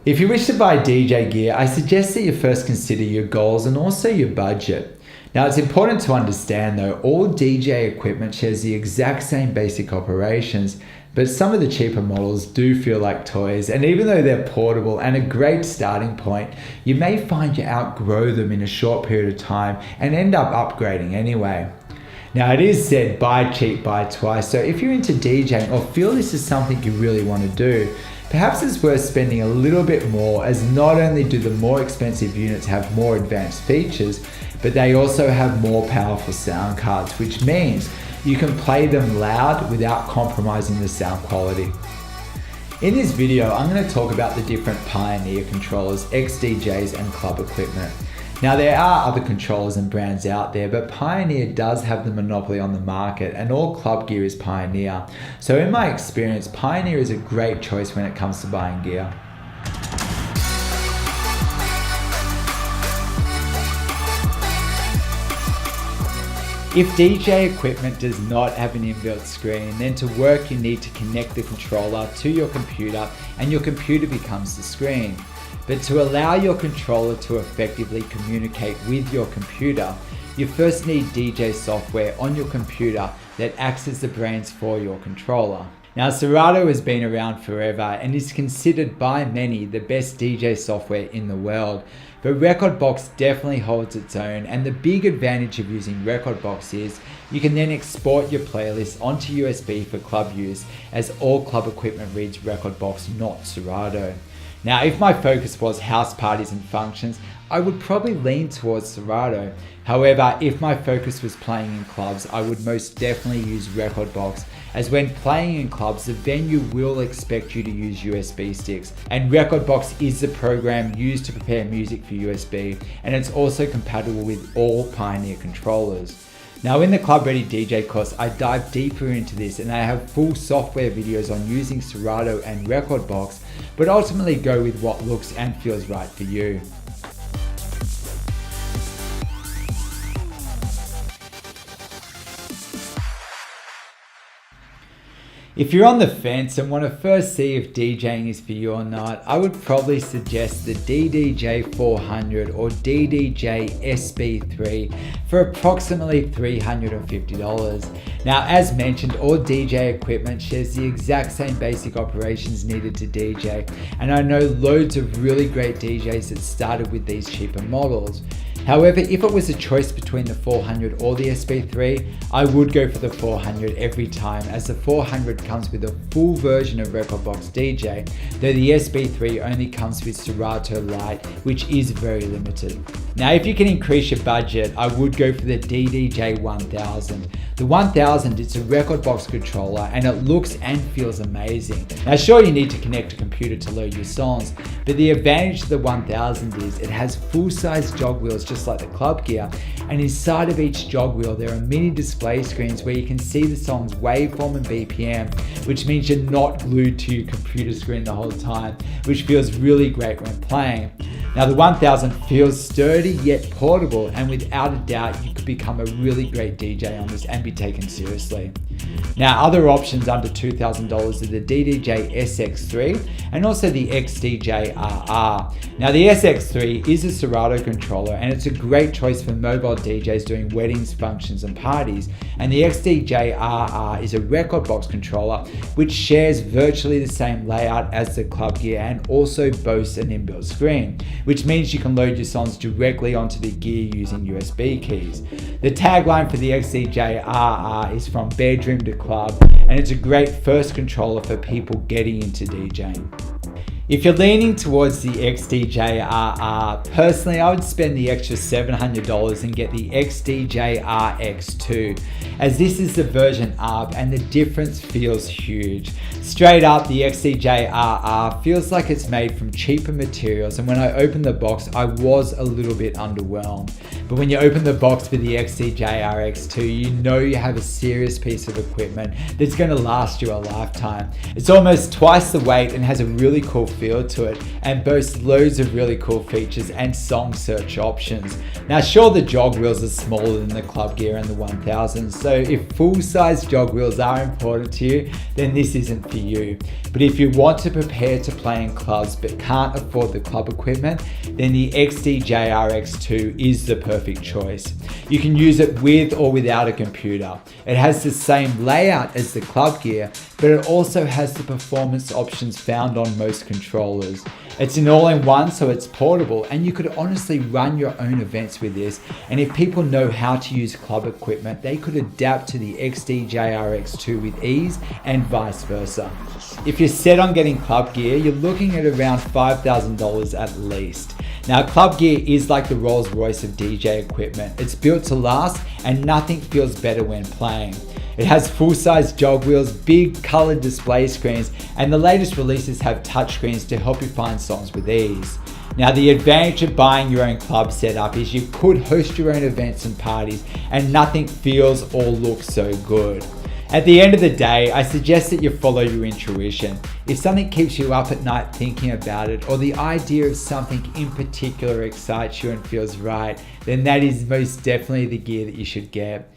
If you wish to buy DJ gear, I suggest that you first consider your goals and also your budget. Now, it's important to understand though, all DJ equipment shares the exact same basic operations, but some of the cheaper models do feel like toys, and even though they're portable and a great starting point, you may find you outgrow them in a short period of time and end up upgrading anyway. Now, it is said, buy cheap, buy twice, so if you're into DJing or feel this is something you really want to do, perhaps it's worth spending a little bit more, as not only do the more expensive units have more advanced features, but they also have more powerful sound cards, which means you can play them loud without compromising the sound quality. In this video, I'm going to talk about the different Pioneer controllers, XDJs and club equipment. Now, there are other controllers and brands out there, but Pioneer does have the monopoly on the market, and all club gear is Pioneer. So in my experience, Pioneer is a great choice when it comes to buying gear. If DJ equipment does not have an inbuilt screen, then to work you need to connect the controller to your computer and your computer becomes the screen. But to allow your controller to effectively communicate with your computer, you first need DJ software on your computer that acts as the brains for your controller. Now, Serato has been around forever and is considered by many the best DJ software in the world. But rekordbox definitely holds its own, and the big advantage of using rekordbox is you can then export your playlist onto USB for club use, as all club equipment reads rekordbox, not Serato. Now, if my focus was house parties and functions, I would probably lean towards Serato. However, if my focus was playing in clubs, I would most definitely use rekordbox, as when playing in clubs, the venue will expect you to use USB sticks. And rekordbox is the program used to prepare music for USB, and it's also compatible with all Pioneer controllers. Now, in the Club Ready DJ course, I dive deeper into this, and I have full software videos on using Serato and rekordbox, but ultimately go with what looks and feels right for you. If you're on the fence and want to first see if DJing is for you or not, I would probably suggest the DDJ 400 or DDJ SB3 for approximately $350. Now, as mentioned, all DJ equipment shares the exact same basic operations needed to DJ, and I know loads of really great DJs that started with these cheaper models. However, if it was a choice between the 400 or the SB3, I would go for the 400 every time, as the 400 comes with a full version of rekordbox DJ, though the SB3 only comes with Serato Lite, which is very limited. Now, if you can increase your budget, I would go for the DDJ 1000. The 1000, it's a rekordbox controller and it looks and feels amazing. Now, sure, you need to connect a computer to load your songs, but the advantage of the 1000 is it has full-size jog wheels just like the club gear, and inside of each jog wheel there are mini display screens where you can see the song's waveform and BPM, which means you're not glued to your computer screen the whole time, which feels really great when playing. Now, the 1000 feels sturdy yet portable, and without a doubt you could become a really great DJ on this and be taken seriously. Now, other options under $2,000 are the DDJ SX3 and also the Xdj Rx. Now, the SX3 is a Serato controller and it's a great choice for mobile DJs doing weddings, functions and parties, and the Xdj Rx is a rekordbox controller which shares virtually the same layout as the club gear and also boasts an inbuilt screen, which means you can load your songs directly onto the gear using USB keys. The tagline for the Xdj Rx is from bedroom to club, and it's a great first controller for people getting into DJing. If you're leaning towards the Xdj Rx, personally I would spend the extra $700 and get the Xdj Rx2, as this is the version up and the difference feels huge. Straight up, the Xdj Rx feels like it's made from cheaper materials, and when I opened the box I was a little bit underwhelmed. But when you open the box with the Xdj Rx2, you know you have a serious piece of equipment that's going to last you a lifetime. It's almost twice the weight and has a really cool feel to it and boasts loads of really cool features and song search options. Now sure, the jog wheels are smaller than the club gear and the 1000, so if full-size jog wheels are important to you, then this isn't for you. But if you want to prepare to play in clubs but can't afford the club equipment, then the Xdj Rx2 is the perfect choice. You can use it with or without a computer. It has the same layout as the club gear, but it also has the performance options found on most controllers. It's an all-in-one, so it's portable, and you could honestly run your own events with this. And if people know how to use club equipment, they could adapt to the Xdj Rx2 with ease and vice versa. If you're set on getting club gear, you're looking at around $5,000 at least. Now, club gear is like the Rolls Royce of DJ equipment. It's built to last, and nothing feels better when playing. It has full-size jog wheels, big colored display screens, and the latest releases have touchscreens to help you find songs with ease. Now, the advantage of buying your own club setup is you could host your own events and parties, and nothing feels or looks so good. At the end of the day, I suggest that you follow your intuition. If something keeps you up at night thinking about it, or the idea of something in particular excites you and feels right, then that is most definitely the gear that you should get.